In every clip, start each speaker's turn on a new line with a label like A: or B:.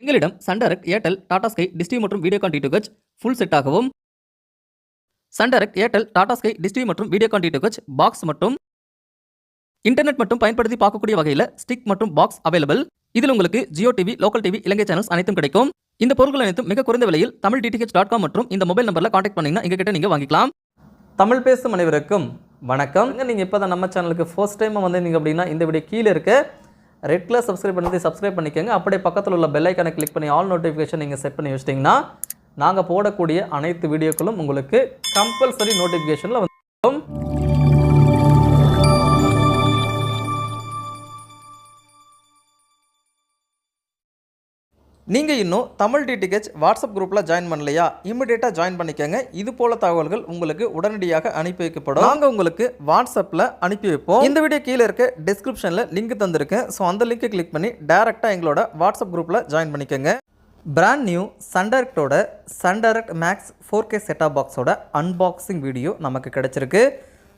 A: எங்களிடம் Sun Direct, Airtel, Tata Sky, dish TV மற்றும் Videocon DTH full செட்டாகவும், Sun Direct, Airtel, Tata Sky, dish TV மற்றும் Videocon DTH box மற்றும் internet மட்டும் பயன்படுத்தி பார்க்கக்கூடிய வகையில் ஸ்டிக் மற்றும் பாக்ஸ் அவைலபிள். இதில் உங்களுக்கு ஜியோ டிவி, லோக்கல் டிவி, இலங்கை சேனல்ஸ் அனைத்தும் கிடைக்கும். இந்த பொருட்கள் அனைத்தும் மிக குறைந்த விலையில் தமிழ்DTH.com மற்றும் இந்த மொபைல் நம்பரில் கான்டாக்ட் பண்ணீங்கன்னா எங்ககிட்ட நீங்க வாங்கிக்கலாம். தமிழ் பேசும் அனைவருக்கும் வணக்கம். நீங்கள் இப்போ தான் நம்ம சேனலுக்கு ஃபர்ஸ்ட் டைம் வந்திருந்தீங்க அப்படின்னா இந்த வீடியோ கீழே இருக்க ரெட் கலர் சப்ஸ்கிரைப் பண்ணி சப்ஸ்கிரைப் பண்ணிக்கோங்க. அப்படியே பக்கத்தில் உள்ள பெல் ஐக்கானை கிளிக் பண்ணி ஆல் நோட்டிஃபிகேஷன் நீங்கள் செட் பண்ணி வச்சிட்டிங்கன்னா நாங்கள் போடக்கூடிய அனைத்து வீடியோக்களும் உங்களுக்கு கம்பல்சரி நோட்டிஃபிகேஷனில் வந்துடும். நீங்கள் இன்னும் தமிழ் DTH வாட்ஸ்அப் குரூப்பில் ஜாயின் பண்ணலையா? இமிடியேட்டாக ஜாயின் பண்ணிக்கோங்க. இது போல தகவல்கள் உங்களுக்கு உடனடியாக அனுப்பி வைக்கப்படும். நாங்கள் உங்களுக்கு வாட்ஸ்அப்பில் அனுப்பி வைப்போம். இந்த வீடியோ கீழே இருக்க டிஸ்கிரிப்ஷனில் லிங்க் தந்திருக்கேன். ஸோ அந்த லிங்க்கை கிளிக் பண்ணி டேரெக்டாக எங்களோட வாட்ஸ்அப் குரூப்பில் ஜாயின் பண்ணிக்கோங்க. பிராண்ட் நியூ சன் டைரக்டோட Sun Direct Max 4K set top பாக்ஸோட அன்பாக்சிங் வீடியோ நமக்கு கிடச்சிருக்கு.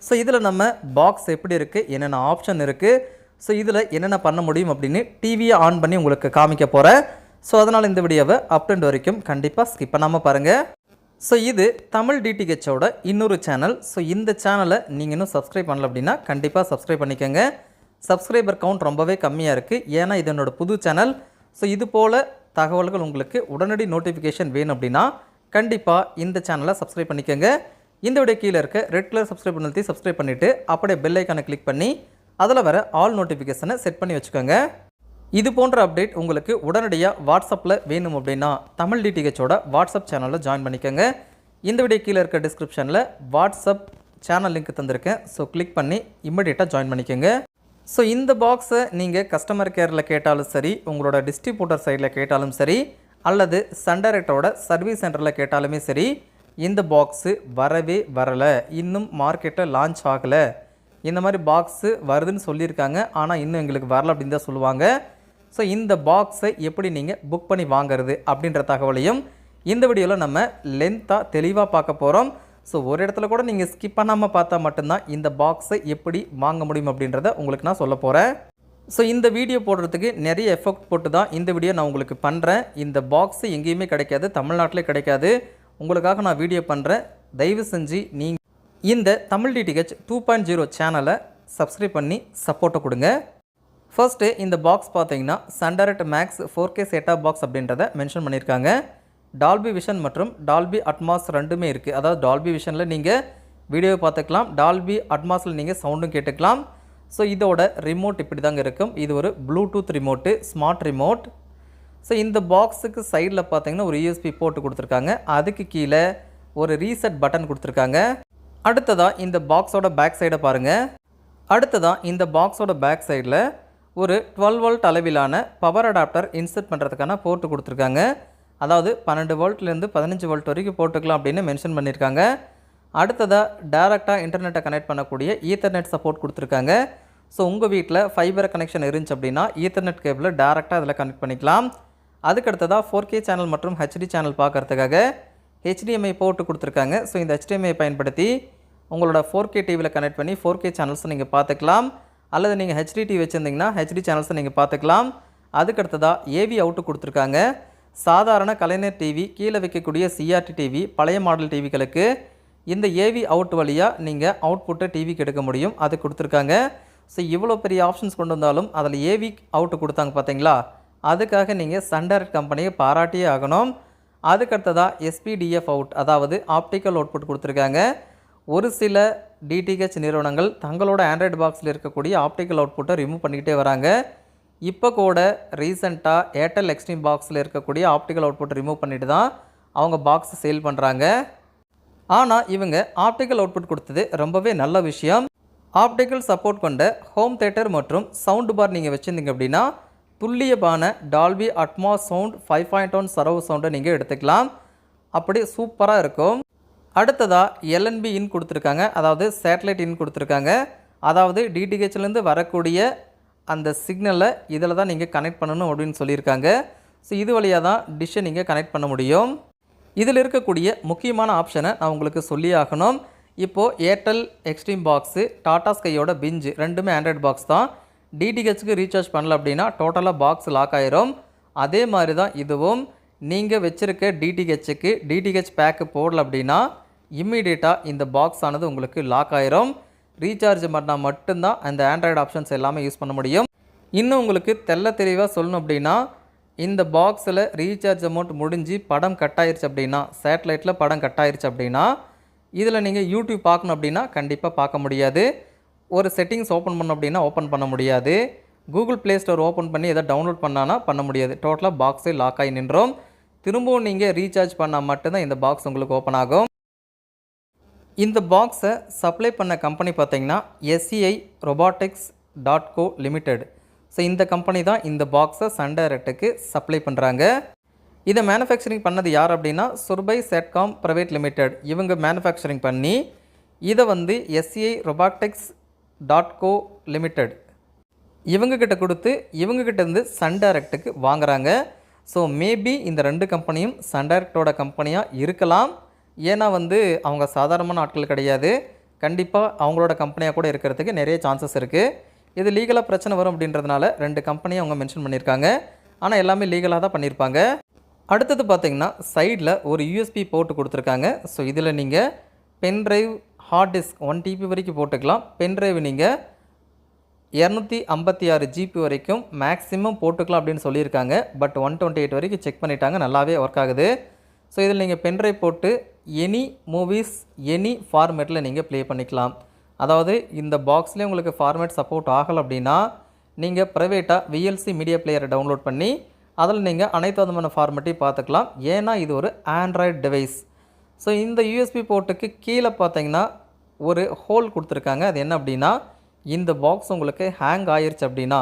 A: ஸோ இதில் நம்ம பாக்ஸ் எப்படி இருக்குது, என்னென்ன ஆப்ஷன் இருக்குது, ஸோ இதில் என்னென்ன பண்ண முடியும் அப்படின்னு டிவியை ஆன் பண்ணி உங்களுக்கு காமிக்க போகிறேன். ஸோ அதனால் இந்த வீடியோவை அப் அண்ட் வரைக்கும் கண்டிப்பாக ஸ்கிப் பண்ணாமல் பாருங்கள். ஸோ இது தமிழ் DTHோட இன்னொரு சேனல். ஸோ இந்த சேனலை நீங்கள் இன்னும் சப்ஸ்கிரைப் பண்ணல அப்படின்னா கண்டிப்பாக சப்ஸ்கிரைப் பண்ணிக்கோங்க. சப்ஸ்கிரைபர் கவுண்ட் ரொம்பவே கம்மியாக இருக்குது, ஏன்னா இது என்னோடய புது சேனல். ஸோ இது போல் தகவல்கள் உங்களுக்கு உடனடி நோட்டிஃபிகேஷன் வேணும் அப்படின்னா கண்டிப்பாக இந்த சேனலை சப்ஸ்கிரைப் பண்ணிக்கோங்க. இந்த வீடியோ கீழே இருக்க ரெட் கலர் சப்ஸ்கிரைப் பண்ணி சப்ஸ்கிரைப் பண்ணிவிட்டு அப்படியே பெல் ஐக்கானை கிளிக் பண்ணி அதில் வர ஆல் நோட்டிஃபிகேஷனை செட் பண்ணி வச்சுக்கோங்க. இது போன்ற அப்டேட் உங்களுக்கு உடனடியாக வாட்ஸ்அப்பில் வேணும் அப்படின்னா தமிழ் DTHோட வாட்ஸ்அப் சேனலில் ஜாயின் பண்ணிக்கோங்க. இந்த வீடியோ கீழே இருக்க டிஸ்கிரிப்ஷனில் வாட்ஸ்அப் சேனல் லிங்க் தந்திருக்கேன். ஸோ கிளிக் பண்ணி இம்மிடியேட்டாக ஜாயின் பண்ணிக்கோங்க. ஸோ இந்த பாக்ஸை நீங்கள் கஸ்டமர் கேரில் கேட்டாலும் சரி, உங்களோட டிஸ்ட்ரிபியூட்டர் சைடில் கேட்டாலும் சரி, அல்லது சன் டைரக்டோட சர்வீஸ் சென்டரில் கேட்டாலுமே சரி, இந்த பாக்ஸு வரவே வரலை, இன்னும் மார்க்கெட்டில் லான்ச் ஆகலை, இந்த மாதிரி பாக்ஸு வருதுன்னு சொல்லியிருக்காங்க, ஆனால் இன்னும் எங்களுக்கு வரலை அப்படின்னு தான் சொல்லுவாங்க. ஸோ இந்த பாக்ஸை எப்படி நீங்கள் புக் பண்ணி வாங்கிறது அப்படின்ற தகவலையும் இந்த வீடியோவில் நம்ம லென்த்தாக தெளிவாக பார்க்க போகிறோம். ஸோ ஒரு இடத்துல கூட நீங்கள் ஸ்கிப் பண்ணாமல் பார்த்தா மட்டும்தான் இந்த பாக்ஸை எப்படி வாங்க முடியும் அப்படின்றத உங்களுக்கு நான் சொல்ல போகிறேன். ஸோ இந்த வீடியோ போடுறதுக்கு நிறைய எஃபெக்ட் போட்டு தான் இந்த வீடியோ நான் உங்களுக்கு பண்ணுறேன். இந்த பாக்ஸு எங்கேயுமே கிடைக்காது, தமிழ்நாட்டிலே கிடைக்காது. உங்களுக்காக நான் வீடியோ பண்ணுறேன். தயவு செஞ்சு நீங்கள் இந்த தமிழ் DTH 2.0 சேனலை சப்ஸ்கிரைப் பண்ணி சப்போர்ட்டை கொடுங்க. ஃபர்ஸ்ட்டு இந்த பாக்ஸ் பார்த்தீங்கன்னா Sun Direct Max 4K set top box அப்படின்றத மென்ஷன் பண்ணியிருக்காங்க. டால்பி விஷன் மற்றும் டால்பி அட்மாஸ் ரெண்டுமே இருக்குது. அதாவது டால்பி விஷனில் நீங்கள் வீடியோவை பார்த்துக்கலாம், டால்பி அட்மாஸில் நீங்கள் சவுண்டும் கேட்டுக்கலாம். ஸோ இதோட ரிமோட் இப்படி தாங்க இருக்கும். இது ஒரு Bluetooth remote, smart remote. So இந்த பாக்ஸுக்கு சைடில் பார்த்தீங்கன்னா ஒரு USB போட்டு கொடுத்துருக்காங்க. அதுக்கு கீழே ஒரு ரீசெட் பட்டன் கொடுத்துருக்காங்க. அடுத்ததாக இந்த பாக்ஸோட பேக் சைடை பாருங்கள். அடுத்ததாக இந்த பாக்ஸோட பேக் சைடில் ஒரு 12 வோல்ட் அளவிலான பவர் அடாப்டர் இன்சர்ட் பண்ணுறதுக்கான போர்ட்டு கொடுத்துருக்காங்க. அதாவது 12 வோல்ட்லேருந்து 15 வோல்ட் வரைக்கும் போட்டுக்கலாம் அப்படின்னு மென்ஷன் பண்ணியிருக்காங்க. அடுத்ததாக டேரெக்டாக இன்டர்நெட்டை கனெக்ட் பண்ணக்கூடிய ஈத்தர்நெட் சப்போர்ட் கொடுத்துருக்காங்க. ஸோ உங்கள் வீட்டில் ஃபைபர் கனெக்ஷன் இருந்துச்சு அப்படின்னா ஈத்தர்நெட் கேபிளை டேரெக்டாக அதில் கனெக்ட் பண்ணிக்கலாம். அதுக்கடுத்ததாக 4K சேனல் மற்றும் HD சேனல் பார்க்குறதுக்காக HDMI போர்ட்டு கொடுத்துருக்காங்க. ஸோ இந்த HDMI பயன்படுத்தி உங்களோட 4K டிவியில் கனெக்ட் பண்ணி 4K சேனல்ஸை நீங்கள் பார்த்துக்கலாம். அல்லது நீங்கள் HD டிவி வச்சுருந்தீங்கன்னா HD சேனல்ஸை நீங்கள் பார்த்துக்கலாம். அதுக்கடுத்ததாக AV அவுட்டு கொடுத்துருக்காங்க. சாதாரண கலைஞர் டிவி, கீழே வைக்கக்கூடிய CRT டிவி, பழைய மாடல் டிவிகளுக்கு இந்த AV அவுட் வழியாக நீங்கள் அவுட்புட்டை டிவிக்கு எடுக்க முடியும், அது கொடுத்துருக்காங்க. ஸோ இவ்வளோ பெரிய ஆப்ஷன்ஸ் கொண்டு வந்தாலும் அதில் AV அவுட்டு கொடுத்தாங்க பார்த்தீங்களா, அதுக்காக நீங்கள் சன் டைரக்ட் கம்பெனியை பாராட்டியே ஆகணும். அதுக்கடுத்ததாக SPDF அவுட், அதாவது ஆப்டிக்கல் அவுட்புட் கொடுத்துருக்காங்க. ஒரு சில DTH நிறுவனங்கள் தங்களோட ஆண்ட்ராய்டு பாக்ஸில் இருக்கக்கூடிய ஆப்டிக்கல் அவுட்புட்டை ரிமூவ் பண்ணிக்கிட்டே வராங்க. இப்போ கூட ரீசெண்டாக ஏர்டெல் எக்ஸ்ட்ரீம் பாக்ஸில் இருக்கக்கூடிய ஆப்டிக்கல் அவுட்புட்டை ரிமூவ் பண்ணிட்டு தான் அவங்க பாக்ஸை சேல் பண்ணுறாங்க. ஆனால் இவங்க ஆப்டிக்கல் அவுட்புட் கொடுத்தது ரொம்பவே நல்ல விஷயம். ஆப்டிக்கல் சப்போர்ட் கொண்ட ஹோம் தியேட்டர் மற்றும் சவுண்டு பார் நீங்கள் வச்சுருந்தீங்க அப்படின்னா துல்லியமான டால்பி அட்மாஸ் சவுண்ட் 5.1 சரவு சவுண்டை நீங்கள் எடுத்துக்கலாம். அப்படி சூப்பராக இருக்கும். அடுத்ததாக LNB இன் கொடுத்துருக்காங்க, அதாவது சேட்டலைட் இன் கொடுத்துருக்காங்க. அதாவது DTHலேருந்து வரக்கூடிய அந்த சிக்னலை இதில் தான் நீங்கள் கனெக்ட் பண்ணணும் அப்படின்னு சொல்லியிருக்காங்க. ஸோ இது வழியாக தான் டிஷ்ஷை நீங்கள் கனெக்ட் பண்ண முடியும். இதில் இருக்கக்கூடிய முக்கியமான ஆப்ஷனை நான் உங்களுக்கு சொல்லி ஆகணும். இப்போது ஏர்டெல் எக்ஸ்ட்ரீம் பாக்ஸு, டாடா ஸ்கையோட பிஞ்சு ரெண்டுமே ஆண்ட்ராய்டு பாக்ஸ் தான். DTHக்கு ரீசார்ஜ் பண்ணல அப்படின்னா டோட்டலாக பாக்ஸ் லாக் ஆயிரும். அதே மாதிரி தான் இதுவும் நீங்கள் வச்சுருக்க டிடிஹெச்சுக்கு டிடிஹெச் பேக்கு போடல அப்படின்னா இம்மிடியேட்டாக இந்த பாக்ஸ் ஆனது உங்களுக்கு லாக் ஆயிரும். ரீசார்ஜ் பண்ணால் மட்டும்தான் அந்த ஆண்ட்ராய்டு ஆப்ஷன்ஸ் எல்லாமே யூஸ் பண்ண முடியும். இன்னும் உங்களுக்கு தெளிவாக சொல்லணும் அப்படின்னா, இந்த பாக்ஸில் ரீசார்ஜ் அமௌண்ட் முடிஞ்சு படம் கட் ஆயிருச்சு அப்படின்னா, சேட்டலைட்டில் படம் கட் ஆயிருச்சு அப்படின்னா, இதில் நீங்கள் யூடியூப் பார்க்கணும் அப்படின்னா கண்டிப்பாக பார்க்க முடியாது. ஒரு செட்டிங்ஸ் ஓப்பன் பண்ணணும் அப்படின்னா ஓப்பன் பண்ண முடியாது. கூகுள் ப்ளே ஸ்டோர் ஓப்பன் பண்ணி எதை டவுன்லோட் பண்ணானா பண்ண முடியாது. டோட்டலாக பாக்ஸே லாக் ஆகி நின்றோம். திரும்பவும் நீங்கள் ரீசார்ஜ் பண்ணால் மட்டும்தான் இந்த பாக்ஸ் உங்களுக்கு ஓப்பன் ஆகும். இந்த பாக்ஸை சப்ளை பண்ண கம்பெனி பார்த்தீங்கன்னா SCI Robotics .co Limited. So இந்த கம்பெனி தான் இந்த பாக்ஸை சன் டைரக்ட்டுக்கு சப்ளை பண்ணுறாங்க. இதை மேனுஃபேக்சரிங் பண்ணது யார் அப்படின்னா சுர்பை செட்காம் ப்ரைவேட் லிமிடெட். இவங்க மேனுஃபேக்சரிங் பண்ணி இதை வந்து SCI Robotics .co Limited இவங்கக்கிட்ட கொடுத்து இவங்கக்கிட்டேருந்து சன் டைரக்ட்டுக்கு வாங்குகிறாங்க. ஸோ மேபி இந்த ரெண்டு கம்பெனியும் சன் டைரக்டோட கம்பெனியாக இருக்கலாம். ஏன்னா வந்து அவங்க சாதாரணமான ஆட்கள் கிடையாது. கண்டிப்பாக அவங்களோட கம்பெனியாக கூட இருக்கிறதுக்கு நிறைய சான்சஸ் இருக்குது. இது லீகலாக பிரச்சனை வரும் அப்படின்றதுனால ரெண்டு கம்பெனியை அவங்க மென்ஷன் பண்ணியிருக்காங்க. ஆனால் எல்லாமே லீகலாக தான் பண்ணியிருப்பாங்க. அடுத்தது பார்த்திங்கன்னா சைடில் ஒரு USB போட்டு கொடுத்துருக்காங்க. ஸோ இதில் நீங்கள் பென்ட்ரைவ் ஹார்ட் டிஸ்க் 1 TB வரைக்கும் போட்டுக்கலாம். பென்ட்ரைவ் நீங்கள் 256 GB வரைக்கும் மேக்ஸிமம் போட்டுக்கலாம் அப்படின்னு சொல்லியிருக்காங்க. பட் 128 வரைக்கும் செக் பண்ணிட்டாங்க, நல்லாவே ஒர்க் ஆகுது. ஸோ இதில் நீங்கள் பென்ட்ரைவ் போட்டு எனி மூவிஸ் எனி ஃபார்மேட்டில் நீங்கள் ப்ளே பண்ணிக்கலாம். அதாவது இந்த பாக்ஸ்லேயே உங்களுக்கு ஃபார்மேட் சப்போர்ட் ஆகலை அப்படின்னா நீங்கள் ப்ரைவேட்டாக VLC மீடியா பிளேயரை டவுன்லோட் பண்ணி அதில் நீங்கள் அனைத்து விதமான ஃபார்மேட்டையும் பார்த்துக்கலாம். ஏன்னா இது ஒரு ஆண்ட்ராய்டு டிவைஸ். ஸோ இந்த USB போர்ட்டுக்கு கீழே பார்த்தீங்கன்னா ஒரு ஹோல் கொடுத்துருக்காங்க. அது என்ன அப்படின்னா, இந்த பாக்ஸ் உங்களுக்கு ஹேங் ஆயிடுச்சு அப்படின்னா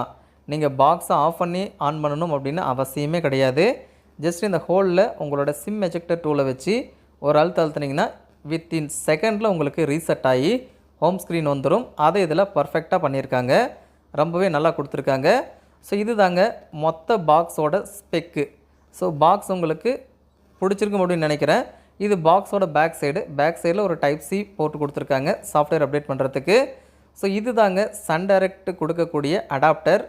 A: நீங்கள் பாக்ஸை ஆஃப் பண்ணி ஆன் பண்ணணும் அப்படின்னு அவசியமே கிடையாது. ஜஸ்ட் இந்த ஹோலில் உங்களோட சிம் எஜெக்டர் டூலை வச்சு ஒரு அழுத்தினீங்கன்னா வித்தின் செகண்டில் உங்களுக்கு ரீசெட் ஆகி ஹோம் ஸ்க்ரீன் வந்துடும். அதை இதில் பர்ஃபெக்டாக பண்ணியிருக்காங்க, ரொம்பவே நல்லா கொடுத்துருக்காங்க. ஸோ இது தாங்க மொத்த பாக்ஸோட ஸ்பெக்கு. ஸோ பாக்ஸ் உங்களுக்கு பிடிச்சிருக்கும் அப்படின்னு நினைக்கிறேன். இது பாக்ஸோட பேக் சைடில் ஒரு டைப் C போட்டு கொடுத்துருக்காங்க சாஃப்ட்வேர் அப்டேட் பண்ணுறதுக்கு. ஸோ இது தாங்க சன் டைரக்ட் கொடுக்கக்கூடிய அடாப்டர்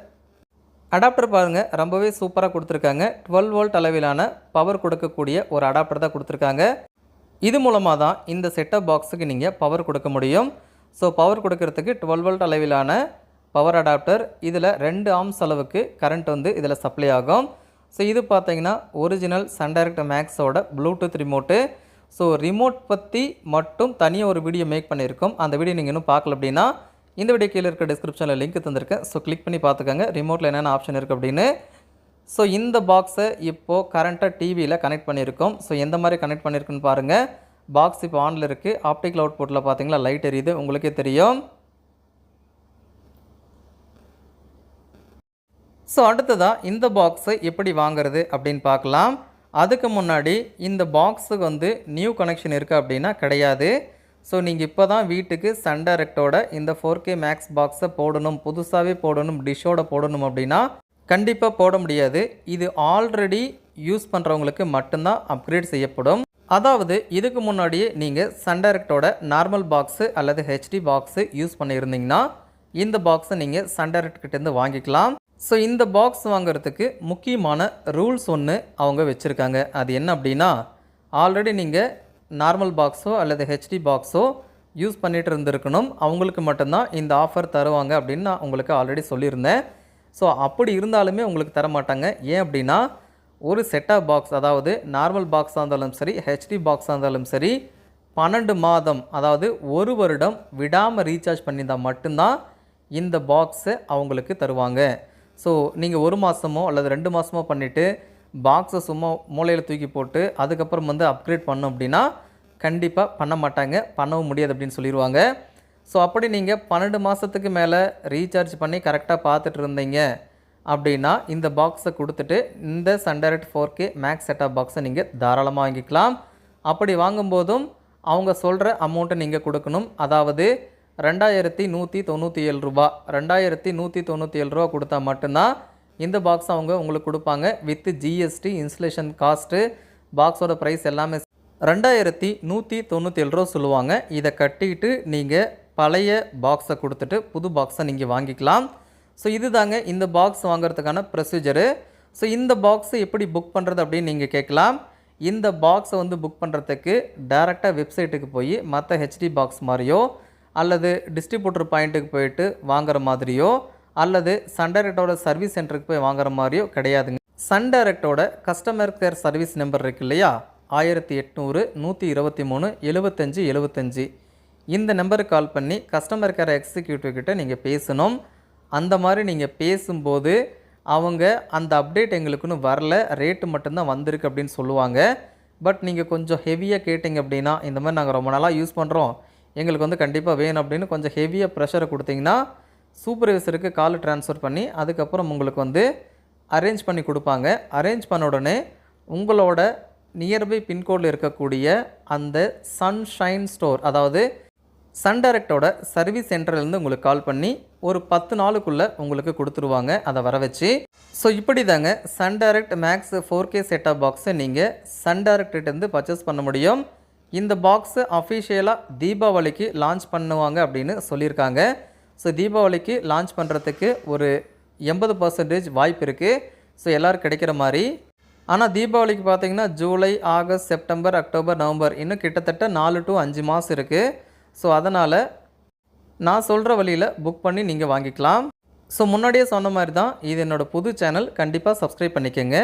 A: பாருங்கள், ரொம்பவே சூப்பராக கொடுத்துருக்காங்க. 12 வோல்ட் அளவிலான பவர் கொடுக்கக்கூடிய ஒரு அடாப்டர் தான் கொடுத்துருக்காங்க. இது மூலமாக தான் இந்த செட்டப் பாக்ஸுக்கு நீங்கள் பவர் கொடுக்க முடியும். ஸோ பவர் கொடுக்கறதுக்கு 12 வோல்ட் அளவிலான பவர் அடாப்டர். இதில் 2 ஆம்ஸ் அளவுக்கு கரண்ட் வந்து இதில் சப்ளை ஆகும். ஸோ இது பார்த்தீங்கன்னா ஒரிஜினல் சன் டைரக்ட் மேக்ஸோட ப்ளூடூத் ரிமோட்டு. ஸோ ரிமோட் பற்றி மட்டும் தனியாக ஒரு வீடியோ மேக் பண்ணியிருக்கோம். அந்த வீடியோ நீங்கள் இன்னும் பார்க்கல அப்படின்னா இந்த வீடியோ கீழே இருக்க டிஸ்கிரிப்ஷனில் லிங்க் தந்திருக்கேன். ஸோ கிளிக் பண்ணி பார்த்துக்கோங்க ரிமோட்டில் என்னென்ன ஆப்ஷன் இருக்குது அப்படின்னு. ஸோ இந்த பாக்ஸை இப்போது கரண்ட்டாக டிவியில் கனெக்ட் பண்ணியிருக்கோம். ஸோ எந்த மாதிரி கனெக்ட் பண்ணியிருக்குன்னு பாருங்கள். பாக்ஸ் இப்போ ஆனில் இருக்குது. ஆப்டிக்கல் அவுட்புட்டில் பார்த்தீங்களா லைட் எரியுது, உங்களுக்கே தெரியும். ஸோ அடுத்ததாக இந்த பாக்ஸை எப்படி வாங்குறது அப்படின்னு பார்க்கலாம். அதுக்கு முன்னாடி இந்த பாக்ஸுக்கு வந்து நியூ கனெக்ஷன் இருக்குது அப்படின்னா கிடையாது. ஸோ நீங்கள் இப்போ தான் வீட்டுக்கு சன் டைரக்டோட இந்த 4K மேக்ஸ் பாக்ஸை போடணும், புதுசாகவே போடணும், டிஷ்ஷோட போடணும் அப்படின்னா கண்டிப்பாக போட முடியாது. இது ஆல்ரெடி யூஸ் பண்ணுறவங்களுக்கு மட்டும்தான் அப்கிரேட் செய்யப்படும். அதாவது இதுக்கு முன்னாடியே நீங்கள் சன் டைரக்டோட நார்மல் பாக்ஸு அல்லது HD பாக்ஸு யூஸ் பண்ணியிருந்தீங்கன்னா இந்த பாக்ஸை நீங்கள் சன் டைரக்ட் கிட்டேருந்து வாங்கிக்கலாம். ஸோ இந்த பாக்ஸ் வாங்குறதுக்கு முக்கியமான ரூல்ஸ் ஒன்று அவங்க வச்சுருக்காங்க. அது என்ன அப்படின்னா, ஆல்ரெடி நீங்கள் நார்மல் பாக்ஸோ அல்லது HD பாக்ஸோ யூஸ் பண்ணிகிட்டு இருந்திருக்கணும். அவங்களுக்கு மட்டும்தான் இந்த ஆஃபர் தருவாங்க அப்படின்னு நான் உங்களுக்கு ஆல்ரெடி சொல்லியிருந்தேன். ஸோ அப்படி இருந்தாலுமே உங்களுக்கு தர மாட்டாங்க. ஏன் அப்படின்னா, ஒரு செட்டாப் பாக்ஸ், அதாவது நார்மல் பாக்ஸாக இருந்தாலும் சரி HD பாக்ஸாக இருந்தாலும் சரி 12 மாதம், அதாவது 1 வருடம் விடாமல் ரீசார்ஜ் பண்ணியிருந்தால் மட்டும்தான் இந்த பாக்ஸை அவங்களுக்கு தருவாங்க. ஸோ நீங்கள் 1 மாதமோ அல்லது 2 மாதமோ பண்ணிவிட்டு பாக்ஸை சும்மா மூலையில் தூக்கி போட்டு அதுக்கப்புறம் வந்து அப்கிரேட் பண்ணோம் அப்படின்னா கண்டிப்பாக பண்ண மாட்டாங்க, பண்ணவும் முடியாது அப்படின்னு சொல்லிடுவாங்க. ஸோ அப்படி நீங்கள் 12 மாதத்துக்கு மேலே ரீசார்ஜ் பண்ணி கரெக்டாக பார்த்துட்டு இருந்தீங்க அப்படின்னா இந்த பாக்ஸை கொடுத்துட்டு இந்த Sun direct 4K maths set top பாக்ஸை நீங்கள் தாராளமாக வாங்கிக்கலாம். அப்படி வாங்கும்போதும் அவங்க சொல்கிற அமௌண்ட்டை நீங்கள் கொடுக்கணும். அதாவது 2197 ரூபா, 2197 ரூபா கொடுத்தா மட்டும்தான் இந்த பாக்ஸ் அவங்க உங்களுக்கு கொடுப்பாங்க. வித் GST, இன்ஸ்டலேஷன் காஸ்ட்டு, பாக்ஸோட ப்ரைஸ் எல்லாமே 2197 ரூபா சொல்லுவாங்க. இதை கட்டிட்டு நீங்கள் பழைய பாக்ஸை கொடுத்துட்டு புது பாக்ஸை நீங்கள் வாங்கிக்கலாம். ஸோ இது தாங்க இந்த பாக்ஸ் வாங்குறதுக்கான ப்ரொசீஜரு. ஸோ இந்த பாக்ஸை எப்படி புக் பண்ணுறது அப்படின்னு நீங்கள் கேட்கலாம். இந்த பாக்ஸை வந்து புக் பண்ணுறதுக்கு டேரெக்டாக வெப்சைட்டுக்கு போய் மற்ற ஹெச்டி பாக்ஸ் மாதிரியோ அல்லது டிஸ்ட்ரிபியூட்டர் பாயிண்ட்டுக்கு போயிட்டு வாங்குற மாதிரியோ அல்லது சன் டைரக்டோட சர்வீஸ் சென்டருக்கு போய் வாங்குற மாதிரியோ கிடையாதுங்க. சன் டைரக்டோட கஸ்டமர் கேர் சர்வீஸ் நம்பர் இருக்கு இல்லையா, 1800 123 75 75. இந்த நம்பருக்கு கால் பண்ணி கஸ்டமர் கேர் எக்ஸிக்யூட்டிவ் கிட்ட நீங்கள் பேசணும். அந்த மாதிரி நீங்கள் பேசும்போது அவங்க அந்த அப்டேட் எங்களுக்குன்னு வரல, ரேட்டு மட்டும்தான் வந்திருக்கு அப்படின்னு சொல்லுவாங்க. பட் நீங்கள் கொஞ்சம் ஹெவியாக கேட்டிங்க அப்படின்னா, இந்த மாதிரி நாங்கள் ரொம்ப நாளாக யூஸ் பண்ணுறோம், எங்களுக்கு வந்து கண்டிப்பாக வேணும் அப்படின்னு கொஞ்சம் ஹெவியாக ப்ரெஷரை கொடுத்தீங்கன்னா சூப்பர்வைசருக்கு கால் ட்ரான்ஸ்ஃபர் பண்ணி அதுக்கப்புறம் உங்களுக்கு வந்து அரேஞ்ச் பண்ணி கொடுப்பாங்க. அரேஞ்ச் பண்ண உடனே உங்களோட நியர்பை பின்கோடில் இருக்கக்கூடிய அந்த சன்ஷைன் ஸ்டோர், அதாவது சன் டைரக்டோட சர்வீஸ் சென்டர்லேருந்து உங்களுக்கு கால் பண்ணி ஒரு 10 நாளுக்குள்ளே உங்களுக்கு கொடுத்துருவாங்க அதை வர வச்சு. ஸோ இப்படி தாங்க Sun Direct Max 4K set top பாக்ஸை நீங்கள் சன் டைரக்ட்லேருந்து பர்ச்சேஸ் பண்ண முடியும். இந்த பாக்ஸு அஃபிஷியலாக தீபாவளிக்கு லான்ச் பண்ணுவாங்க அப்படின்னு சொல்லியிருக்காங்க. ஸோ தீபாவளிக்கு லான்ச் பண்ணுறதுக்கு ஒரு 80% வாய்ப்பு இருக்குது. ஸோ எல்லோரும் கிடைக்கிற மாதிரி. ஆனால் தீபாவளிக்கு பார்த்தீங்கன்னா July, August, September, October, November இன்னும் கிட்டத்தட்ட 4 to 5 மாதம் இருக்குது. ஸோ அதனால் நான் சொல்கிற வழியில் புக் பண்ணி நீங்கள் வாங்கிக்கலாம். ஸோ முன்னாடியே சொன்ன மாதிரி தான், இது என்னோடய புது சேனல், கண்டிப்பாக சப்ஸ்கிரைப் பண்ணிக்கோங்க.